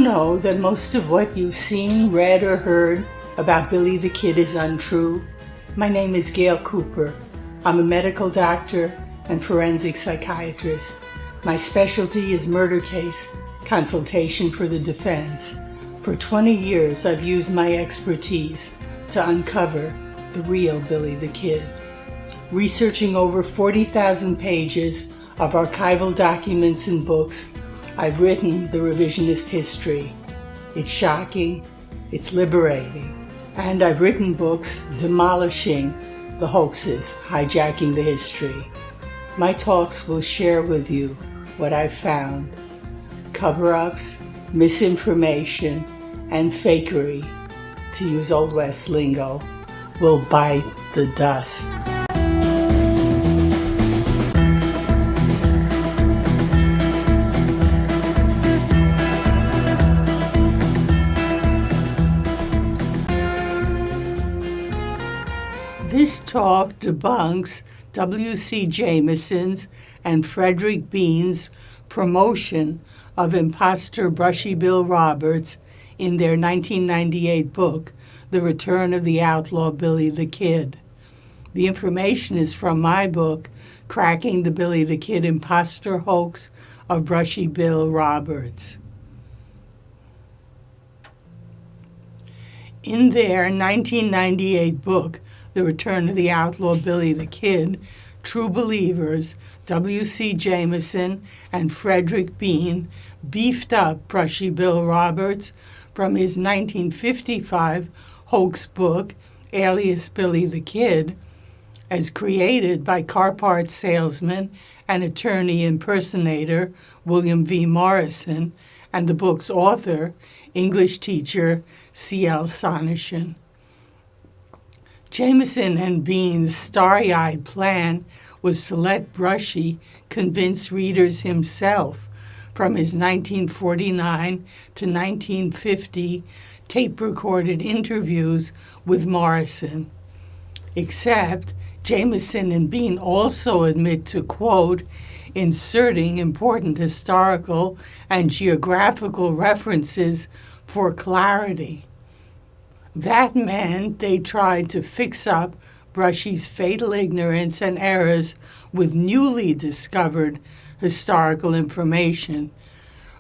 know that most of what you've seen, read, or heard about Billy the Kid is untrue? My name is Gail Cooper. I'm a medical doctor and forensic psychiatrist. My specialty is murder case consultation for the defense. For 20 years, I've used my expertise to uncover the real Billy the Kid. Researching over 40,000 pages of archival documents and books, I've written the revisionist history. It's shocking, it's liberating, and I've written books demolishing the hoaxes, hijacking the history. My talks will share with you what I've found. Cover-ups, misinformation, and fakery, to use Old West lingo, will bite the dust. This talk debunks W.C. Jameson's and Frederick Bean's promotion of imposter Brushy Bill Roberts in their 1998 book, The Return of the Outlaw Billy the Kid. The information is from my book, Cracking the Billy the Kid Imposter Hoax of Brushy Bill Roberts. In their 1998 book, The Return of the Outlaw Billy the Kid, true believers W.C. Jameson and Frederick Bean beefed up Brushy Bill Roberts from his 1955 hoax book, Alias Billy the Kid, as created by car parts salesman and attorney impersonator William V. Morrison, and the book's author, English teacher C.L. Sonneshan. Jameson and Bean's starry-eyed plan was to let Brushy convince readers himself from his 1949 to 1950 tape-recorded interviews with Morrison. Except Jameson and Bean also admit to, quote, inserting important historical and geographical references for clarity. That meant they tried to fix up Brushy's fatal ignorance and errors with newly discovered historical information,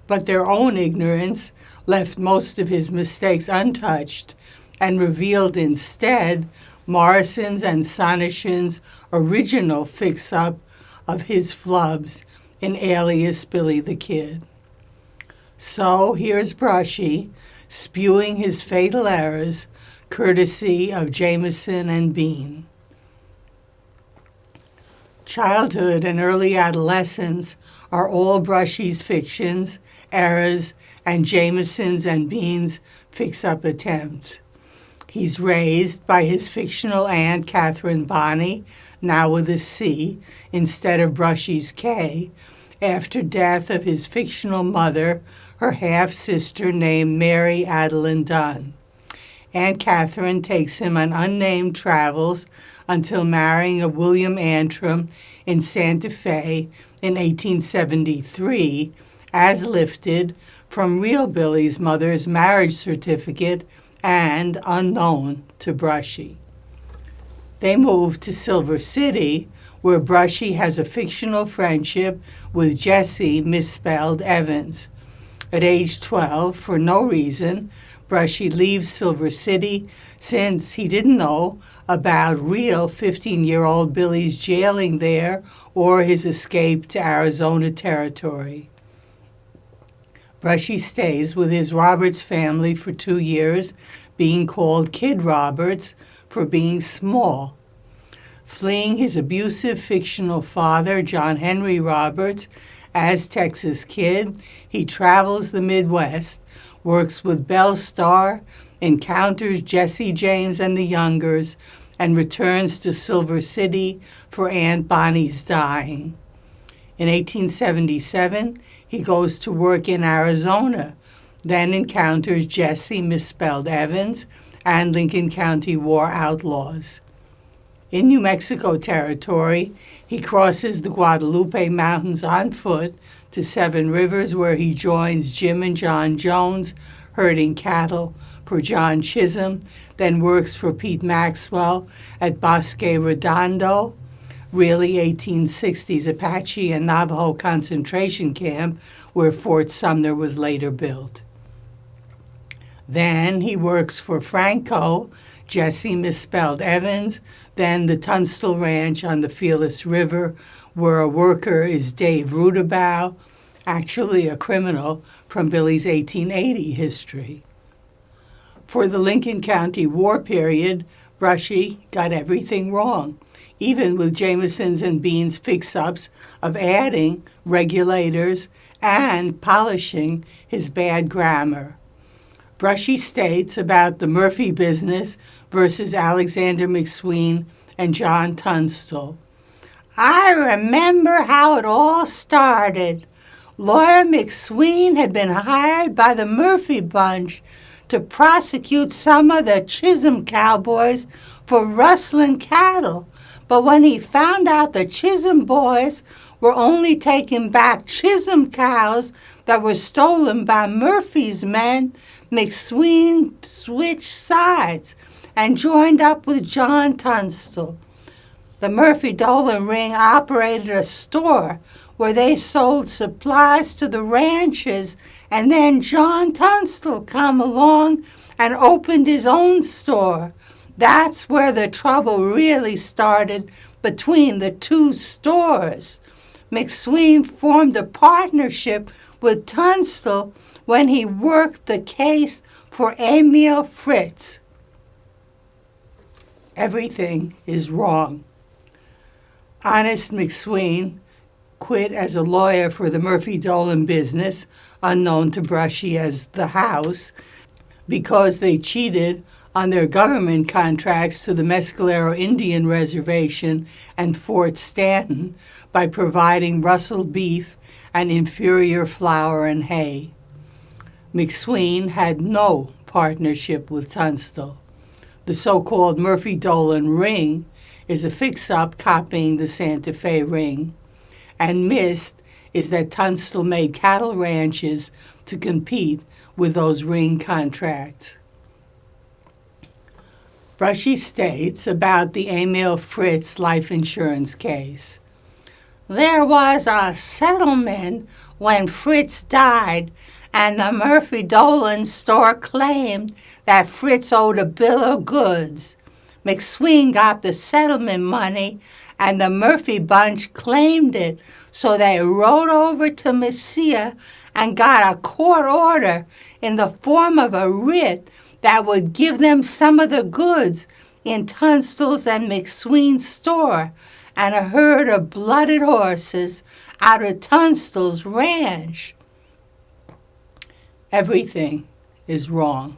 but their own ignorance left most of his mistakes untouched and revealed instead Morrison's and Sonneshan's original fix-up of his flubs in Alias Billy the Kid. So here's Brushy spewing his fatal errors, courtesy of Jameson and Bean. Childhood and early adolescence are all Brushy's fictions, errors, and Jameson's and Bean's fix-up attempts. He's raised by his fictional aunt, Catherine Bonney, now with a C instead of Brushy's K, after death of his fictional mother, her half-sister named Mary Adeline Dunn. Aunt Catherine takes him on unnamed travels until marrying a William Antrim in Santa Fe in 1873, as lifted from real Billy's mother's marriage certificate and unknown to Brushy. They move to Silver City, where Brushy has a fictional friendship with Jesse, misspelled Evans. At age 12, for no reason, Brushy leaves Silver City since he didn't know about real 15-year-old Billy's jailing there or his escape to Arizona territory. Brushy stays with his Roberts family for 2 years, being called Kid Roberts for being small. Fleeing his abusive fictional father, John Henry Roberts, as Texas Kid, he travels the Midwest, works with Belle Starr, encounters Jesse James and the Youngers, and returns to Silver City for Aunt Bonnie's dying. In 1877, he goes to work in Arizona, then encounters Jesse, misspelled Evans, and Lincoln County War outlaws. In New Mexico territory, he crosses the Guadalupe Mountains on foot to Seven Rivers, where he joins Jim and John Jones herding cattle for John Chisholm, then works for Pete Maxwell at Bosque Redondo, really 1860s Apache and Navajo concentration camp where Fort Sumner was later built. Then he works for Franco, Jesse misspelled Evans, then the Tunstall Ranch on the Fearless River, where a worker is Dave Rudabow, actually a criminal from Billy's 1880 history. For the Lincoln County War period, Brushy got everything wrong, even with Jameson's and Bean's fix-ups of adding regulators and polishing his bad grammar. Brushy states about the Murphy business versus Alexander McSween and John Tunstall. I remember how it all started. Lawyer McSween had been hired by the Murphy bunch to prosecute some of the Chisholm cowboys for rustling cattle. But when he found out the Chisholm boys were only taking back Chisholm cows that were stolen by Murphy's men, McSween switched sides and joined up with John Tunstall. The Murphy-Dolan ring operated a store where they sold supplies to the ranches, and then John Tunstall come along and opened his own store. That's where the trouble really started between the two stores. McSween formed a partnership with Tunstall when he worked the case for Emil Fritz. Everything is wrong. Honest McSween quit as a lawyer for the Murphy-Dolan business, unknown to Brushy as the House, because they cheated on their government contracts to the Mescalero Indian Reservation and Fort Stanton by providing rustled beef and inferior flour and hay. McSween had no partnership with Tunstall. The so-called Murphy-Dolan ring is a fix-up copying the Santa Fe ring, and missed is that Tunstall made cattle ranches to compete with those ring contracts. Brushy states about the Emil Fritz life insurance case. There was a settlement when Fritz died, and the Murphy-Dolan store claimed that Fritz owed a bill of goods. McSween got the settlement money, and the Murphy bunch claimed it, so they rode over to Mesilla and got a court order in the form of a writ that would give them some of the goods in Tunstall's and McSween's store and a herd of blooded horses out of Tunstall's ranch. Everything is wrong.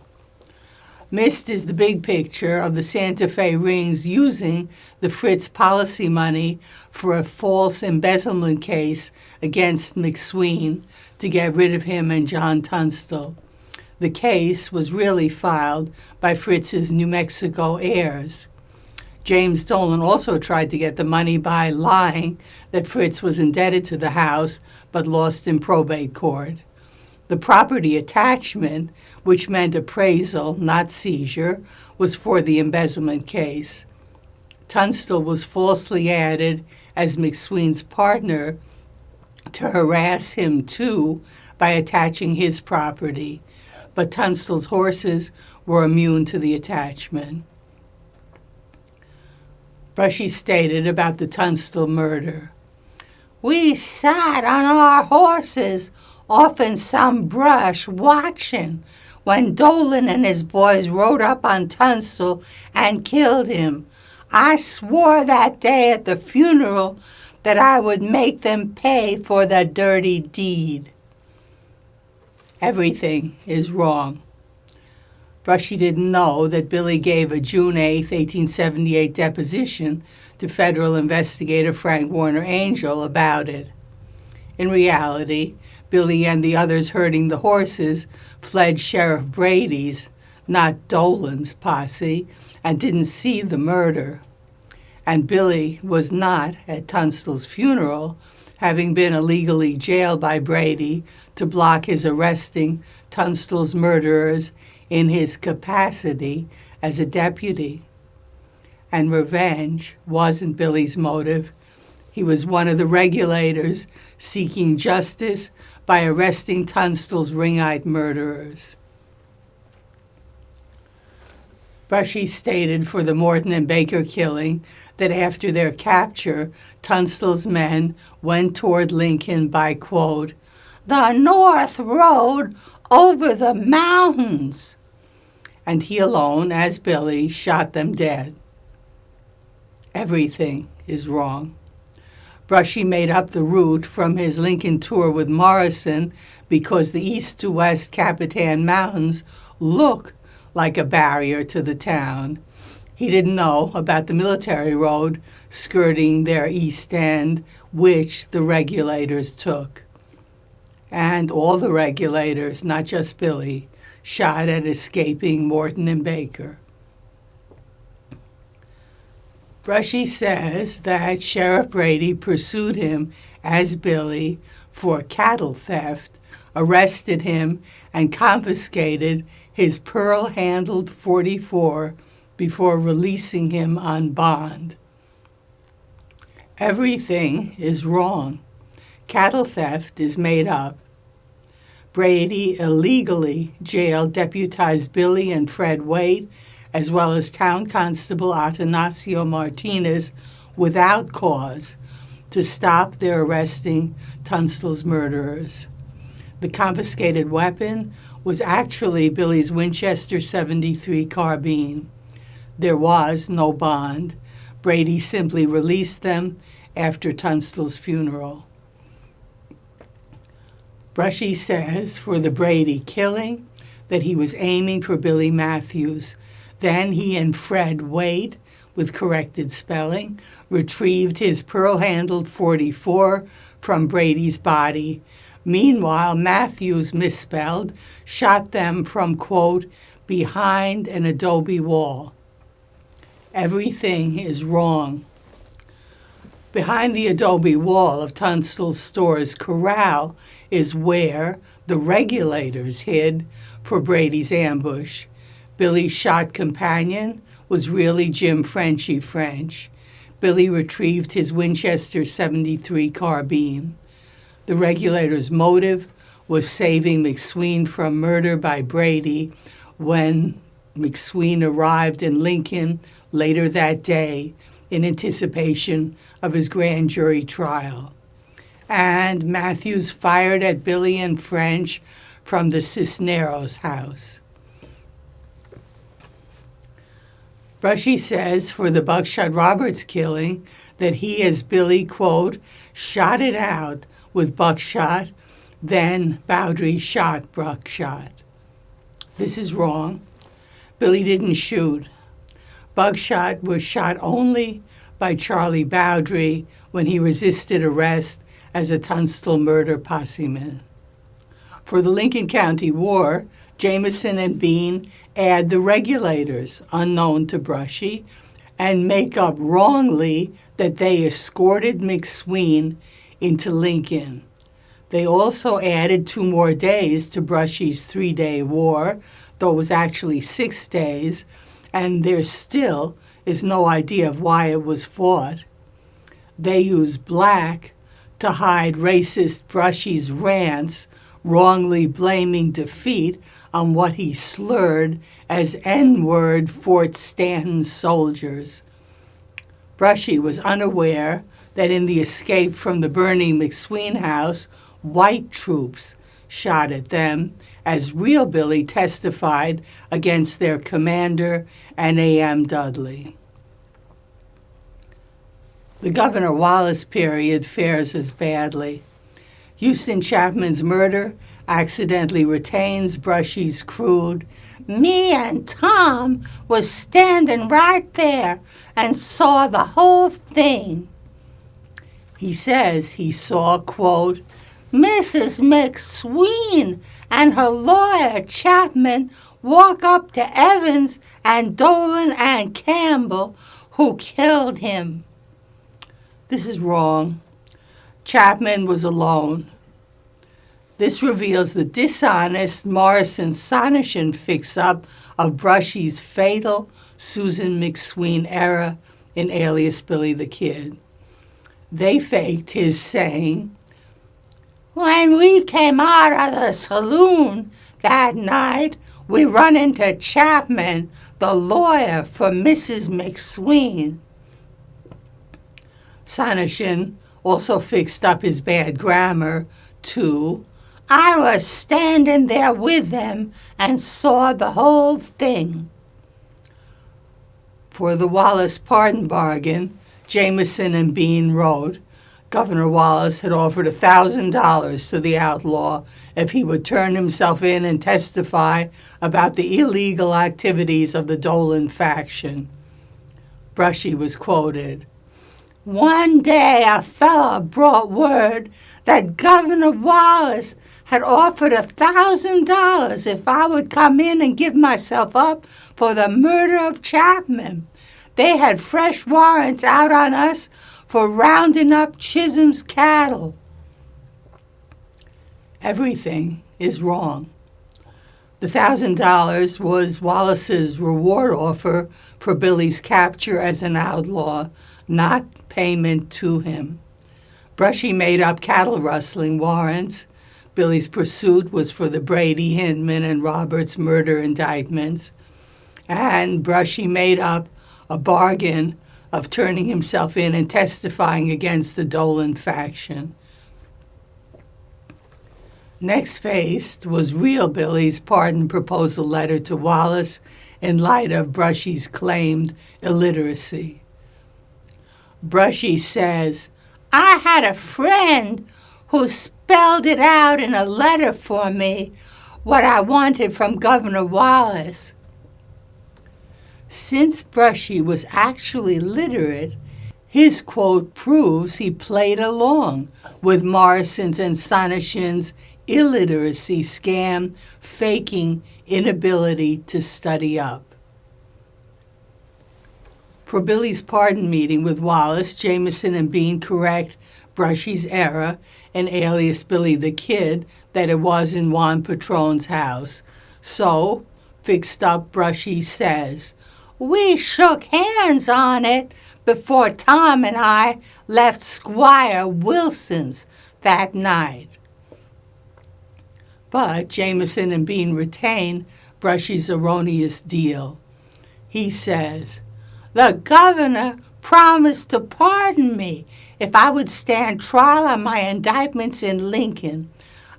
Missed is the big picture of the Santa Fe rings using the Fritz policy money for a false embezzlement case against McSween to get rid of him and John Tunstall. The case was really filed by Fritz's New Mexico heirs. James Dolan also tried to get the money by lying that Fritz was indebted to the house but lost in probate court. The property attachment, which meant appraisal, not seizure, was for the embezzlement case. Tunstall was falsely added as McSween's partner to harass him too by attaching his property, but Tunstall's horses were immune to the attachment. Brushy stated about the Tunstall murder. We sat on our horses off in some brush watching when Dolan and his boys rode up on Tunstall and killed him. I swore that day at the funeral that I would make them pay for the dirty deed. Everything is wrong. Brushy didn't know that Billy gave a June 8, 1878 deposition to federal investigator Frank Warner Angel about it. In reality, Billy and the others herding the horses fled Sheriff Brady's, not Dolan's, posse, and didn't see the murder. And Billy was not at Tunstall's funeral, having been illegally jailed by Brady to block his arresting Tunstall's murderers in his capacity as a deputy. And revenge wasn't Billy's motive. He was one of the regulators seeking justice by arresting Tunstall's ringite murderers. Brushy stated for the Morton and Baker killing that after their capture, Tunstall's men went toward Lincoln by, quote, "the North Road over the mountains," and he alone, as Billy, shot them dead. Everything is wrong. Brushy made up the route from his Lincoln tour with Morrison because the east to west Capitan Mountains look like a barrier to the town. He didn't know about the military road skirting their east end, which the regulators took. And all the regulators, not just Billy, shot at escaping Morton and Baker. Brushy says that Sheriff Brady pursued him as Billy for cattle theft, arrested him, and confiscated his pearl-handled .44 before releasing him on bond. Everything is wrong. Cattle theft is made up. Brady illegally jailed deputized Billy and Fred Waite, as well as Town Constable Atanasio Martinez, without cause, to stop their arresting Tunstall's murderers. The confiscated weapon was actually Billy's Winchester .73 carbine. There was no bond. Brady simply released them after Tunstall's funeral. Brushy says for the Brady killing that he was aiming for Billy Matthews. Then he and Fred Waite, with corrected spelling, retrieved his pearl-handled .44 from Brady's body. Meanwhile, Matthews, misspelled, shot them from, quote, behind an adobe wall. Everything is wrong. Behind the adobe wall of Tunstall's store's corral is where the regulators hid for Brady's ambush. Billy's shot companion was really Jim Frenchy French. Billy retrieved his Winchester .73 carbine. The regulators' motive was saving McSween from murder by Brady when McSween arrived in Lincoln later that day in anticipation of his grand jury trial. And Matthews fired at Billy and French from the Cisneros house. Brushy says for the Buckshot Roberts killing that he, as Billy, quote, shot it out with Buckshot, then Bowdry shot Buckshot. This is wrong. Billy didn't shoot. Buckshot was shot only by Charlie Bowdry when he resisted arrest as a Tunstall murder posseman. For the Lincoln County War, Jameson and Bean add the regulators, unknown to Brushy, and make up wrongly that they escorted McSween into Lincoln. They also added 2 more days to Brushy's 3-day war, though it was actually 6 days, and there still is no idea of why it was fought. They used black to hide racist Brushy's rants, wrongly blaming defeat on what he slurred as N-word Fort Stanton soldiers. Brushy was unaware that in the escape from the burning McSween house, white troops shot at them, as real Billy testified against their commander, N.A.M. Dudley. The Governor Wallace period fares as badly. Houston Chapman's murder accidentally retains Brushy's crude, "Me and Tom was standing right there and saw the whole thing." He says he saw, quote, "Mrs. McSween and her lawyer Chapman walk up to Evans and Dolan and Campbell, who killed him." This is wrong. Chapman was alone. This reveals the dishonest Morrison-Sonishin fix-up of Brushy's fatal Susan McSween error in Alias Billy the Kid. They faked his saying, "When we came out of the saloon that night, we run into Chapman, the lawyer for Mrs. McSween." Sonishin also fixed up his bad grammar to, "I was standing there with them and saw the whole thing." For the Wallace pardon bargain, Jameson and Bean wrote, Governor Wallace had offered $1,000 to the outlaw if he would turn himself in and testify about the illegal activities of the Dolan faction. Brushy was quoted, "One day a fellow brought word that Governor Wallace had offered $1,000 if I would come in and give myself up for the murder of Chapman. They had fresh warrants out on us for rounding up Chisholm's cattle." Everything is wrong. The $1,000 was Wallace's reward offer for Billy's capture as an outlaw, not payment to him. Brushy made up cattle rustling warrants. Billy's pursuit was for the Brady, Hinman, and Roberts murder indictments. And Brushy made up a bargain of turning himself in and testifying against the Dolan faction. Next faced was real Billy's pardon proposal letter to Wallace in light of Brushy's claimed illiteracy. Brushy says, "I had a friend who spelled it out in a letter for me, what I wanted from Governor Wallace." Since Brushy was actually literate, his quote proves he played along with Morrison's and Sonishin's illiteracy scam, faking inability to study up. For Billy's pardon meeting with Wallace, Jameson and Bean correct Brushy's error and Alias Billy the Kid that it was in Juan Patron's house. So, fixed up Brushy says, "We shook hands on it before Tom and I left Squire Wilson's that night." But Jameson and Bean retain Brushy's erroneous deal. He says, "The governor promised to pardon me if I would stand trial on my indictments in Lincoln.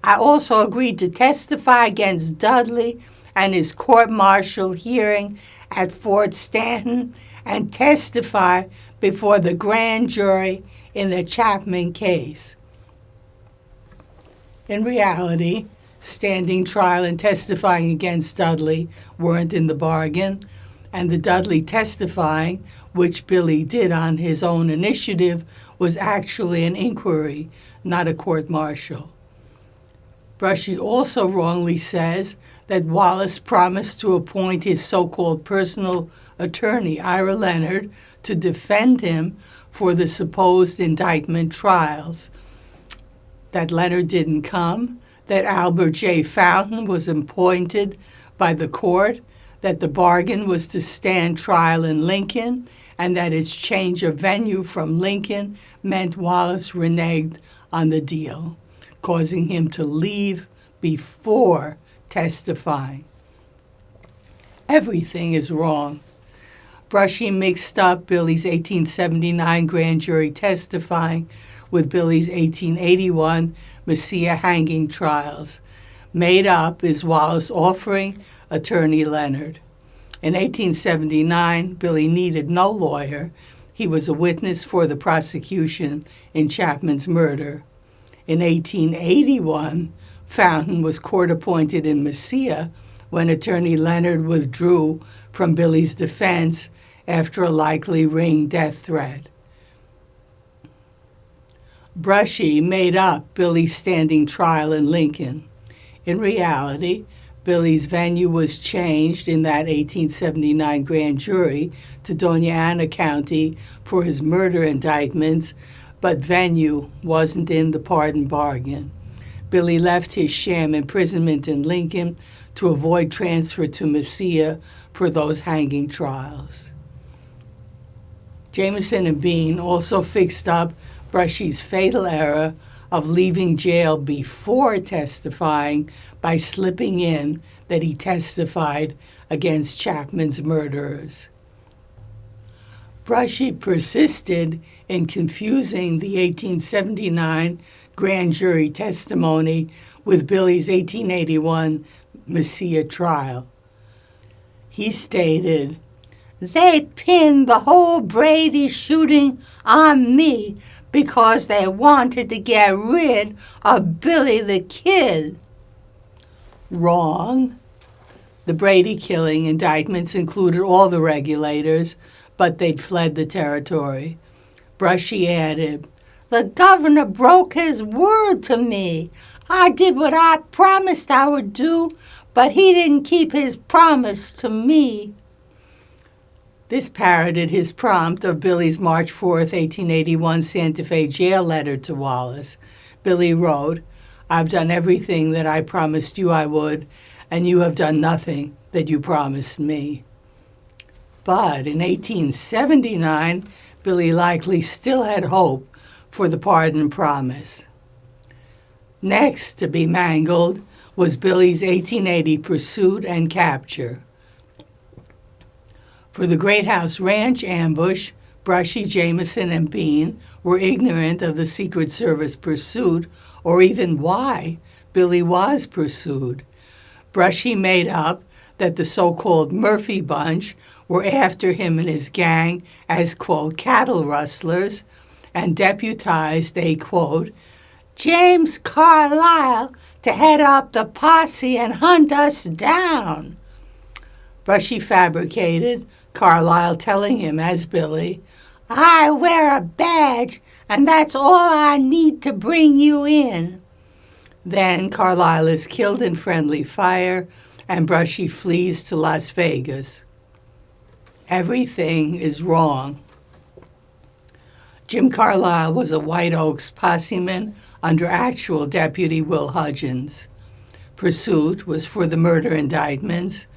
I also agreed to testify against Dudley and his court-martial hearing at Fort Stanton and testify before the grand jury in the Chapman case." In reality, standing trial and testifying against Dudley weren't in the bargain, and the Dudley testifying, which Billy did on his own initiative, was actually an inquiry, not a court-martial. Brushy also wrongly says that Wallace promised to appoint his so-called personal attorney, Ira Leonard, to defend him for the supposed indictment trials. That Leonard didn't come, that Albert J. Fountain was appointed by the court, that the bargain was to stand trial in Lincoln, and that its change of venue from Lincoln meant Wallace reneged on the deal, causing him to leave before testifying. Everything is wrong. Brushy mixed up Billy's 1879 grand jury testifying with Billy's 1881 Messiah hanging trials. Made up is Wallace offering attorney Leonard. In 1879, Billy needed no lawyer. He was a witness for the prosecution in Chapman's murder. In 1881, Fountain was court-appointed in Messiah when attorney Leonard withdrew from Billy's defense after a likely ring death threat. Brushy made up Billy's standing trial in Lincoln. In reality, Billy's venue was changed in that 1879 grand jury to Doña Ana County for his murder indictments, but venue wasn't in the pardon bargain. Billy left his sham imprisonment in Lincoln to avoid transfer to Mesilla for those hanging trials. Jameson and Bean also fixed up Brushy's fatal error of leaving jail before testifying by slipping in that he testified against Chapman's murderers. Brushy persisted in confusing the 1879 grand jury testimony with Billy's 1881 Mesilla trial. He stated, "They pinned the whole Brady shooting on me because they wanted to get rid of Billy the Kid." Wrong. The Brady killing indictments included all the regulators, but they'd fled the territory. Brushy added, "The governor broke his word to me. I did what I promised I would do, but he didn't keep his promise to me." This parroted his prompt of Billy's March 4th, 1881 Santa Fe jail letter to Wallace. Billy wrote, "I've done everything that I promised you I would, and you have done nothing that you promised me." But in 1879, Billy likely still had hope for the pardon promise. Next to be mangled was Billy's 1880 pursuit and capture. For the Great House Ranch ambush, Brushy, Jameson, and Bean were ignorant of the Secret Service pursuit or even why Billy was pursued. Brushy made up that the so-called Murphy Bunch were after him and his gang as, quote, cattle rustlers, and deputized a, quote, James Carlisle to head up the posse and hunt us down. Brushy fabricated Carlisle telling him as Billy, "I wear a badge, and that's all I need to bring you in." Then Carlisle is killed in friendly fire, and Brushy flees to Las Vegas. Everything is wrong. Jim Carlisle was a White Oaks posseman under actual Deputy Will Hudgens. Pursuit was for the murder indictments.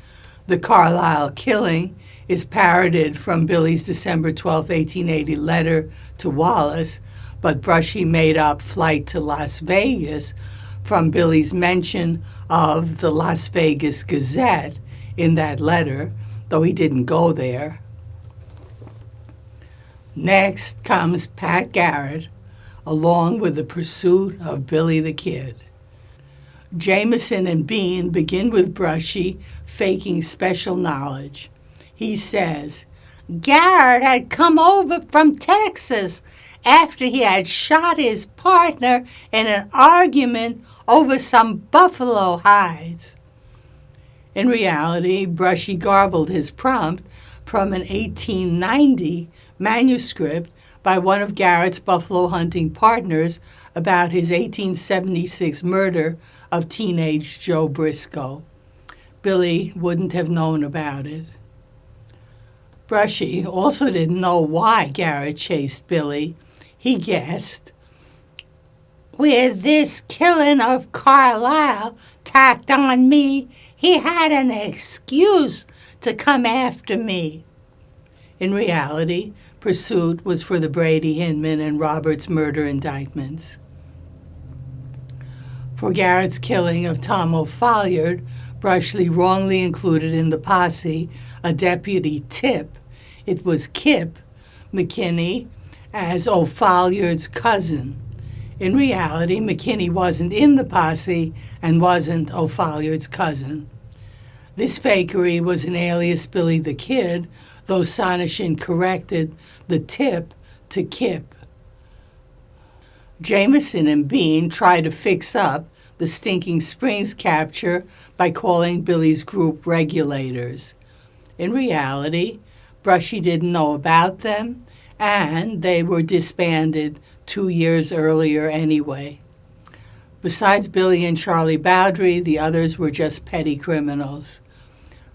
The Carlisle killing is parroted from Billy's December 12, 1880 letter to Wallace, but Brushy made up flight to Las Vegas from Billy's mention of the Las Vegas Gazette in that letter, though he didn't go there. Next comes Pat Garrett, along with the pursuit of Billy the Kid. Jameson and Bean begin with Brushy faking special knowledge. He says, Garrett had come over from Texas after he had shot his partner in an argument over some buffalo hides. In reality, Brushy garbled his prompt from an 1890 manuscript by one of Garrett's buffalo hunting partners about his 1876 murder of teenage Joe Briscoe. Billy wouldn't have known about it. Brushy also didn't know why Garrett chased Billy. He guessed, with this killing of Carlisle tacked on me, he had an excuse to come after me. In reality, pursuit was for the Brady, Hinman, and Roberts murder indictments. For Garrett's killing of Tom O'Folliard, Brushy wrongly included in the posse a deputy Tip. It was Kip McKinney as O'Folliard's cousin. In reality, McKinney wasn't in the posse and wasn't O'Folliard's cousin. This fakery was an alias Billy the Kid, though Sonneshin corrected the Tip to Kip. Jameson and Bean tried to fix up the Stinking Springs capture by calling Billy's group regulators. In reality, Brushy didn't know about them, and they were disbanded 2 years earlier anyway. Besides Billy and Charlie Bowdry, the others were just petty criminals.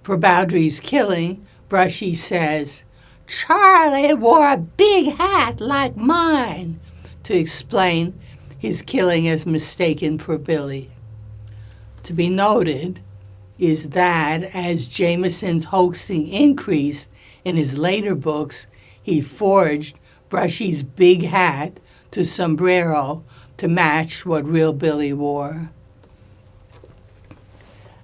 For Bowdry's killing, Brushy says, Charlie wore a big hat like mine. to explain his killing as mistaken for Billy. To be noted is that as Jameson's hoaxing increased in his later books, he forged Brushy's big hat to sombrero to match what real Billy wore.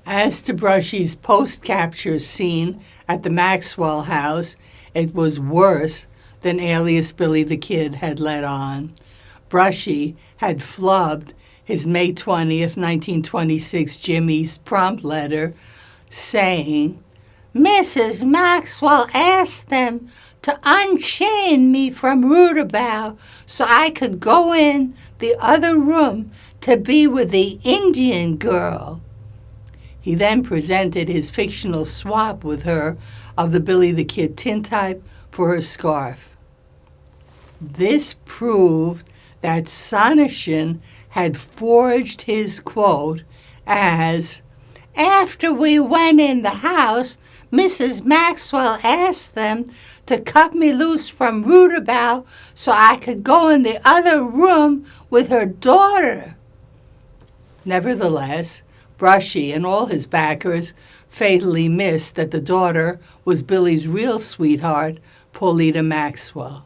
As to Brushy's post-capture scene at the Maxwell house, it was worse than alias Billy the Kid had let on. Brushy had flubbed his May 20th, 1926 Jimmy's prompt letter saying, "Mrs. Maxwell asked them to unchain me from Rudabout so I could go in the other room to be with the Indian girl." He then presented his fictional swap with her of the Billy the Kid tintype for her scarf. This proved that Sonneshin had forged his quote as, "After we went in the house, Mrs. Maxwell asked them to cut me loose from Rudabout so I could go in the other room with her daughter." Nevertheless, Brushy and all his backers fatally missed that the daughter was Billy's real sweetheart, Paulita Maxwell.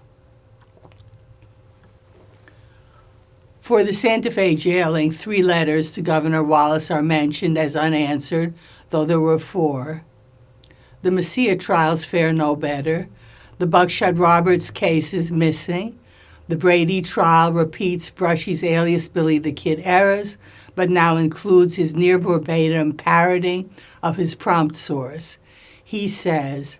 For the Santa Fe jailing, 3 letters to Governor Wallace are mentioned as unanswered, though there were 4. The Messiah trials fare no better. The Buckshot Roberts case is missing. The Brady trial repeats Brushy's alias Billy the Kid errors, but now includes his near verbatim parroting of his prompt source. He says,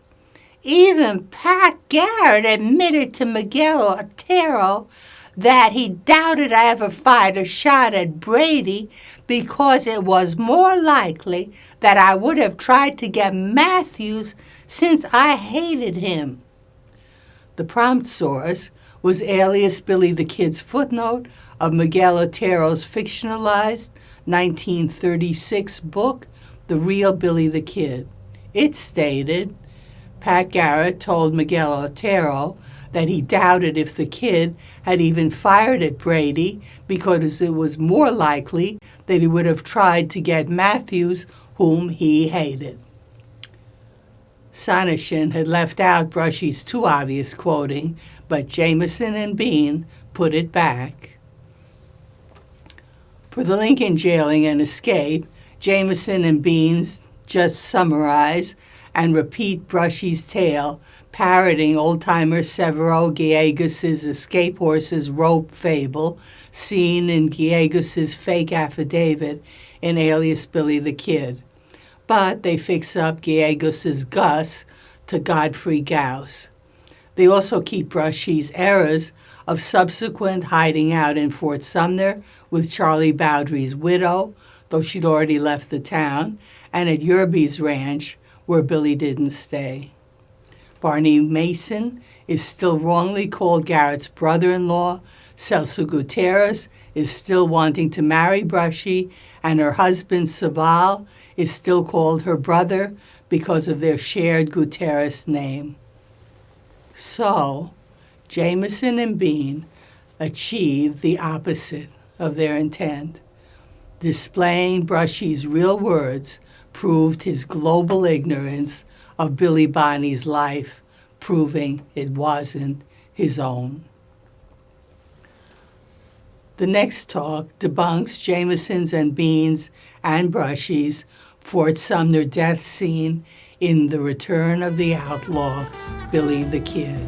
"Even Pat Garrett admitted to Miguel Otero that he doubted I ever fired a shot at Brady because it was more likely that I would have tried to get Matthews since I hated him." The prompt source was alias Billy the Kid's footnote of Miguel Otero's fictionalized 1936 book, The Real Billy the Kid. It stated, Pat Garrett told Miguel Otero that he doubted if the kid had even fired at Brady because it was more likely that he would have tried to get Matthews, whom he hated. Sonneshin had left out Brushy's too obvious quoting, but Jameson and Bean put it back. For the Lincoln jailing and escape, Jameson and Beans just summarize and repeat Brushy's tale, parroting old-timer Severo Gallegos' escape horse's rope fable seen in Gallegos' fake affidavit in alias Billy the Kid. But they fix up Gallegos' Gus to Godfrey Gauss. They also keep Brushy's errors of subsequent hiding out in Fort Sumner with Charlie Bowdry's widow, though she'd already left the town, and at Yerby's ranch, where Billy didn't stay. Barney Mason is still wrongly called Garrett's brother-in-law. Celso Gutierrez is still wanting to marry Brushy, and her husband, Sabal, is still called her brother because of their shared Gutierrez name. So, Jameson and Bean achieved the opposite of their intent. Displaying Brushy's real words proved his global ignorance of Billy Bonney's life, proving it wasn't his own. The next talk debunks Jameson's and Bean's and Brushy's Fort Sumner death scene in The Return of the Outlaw, Billy the Kid.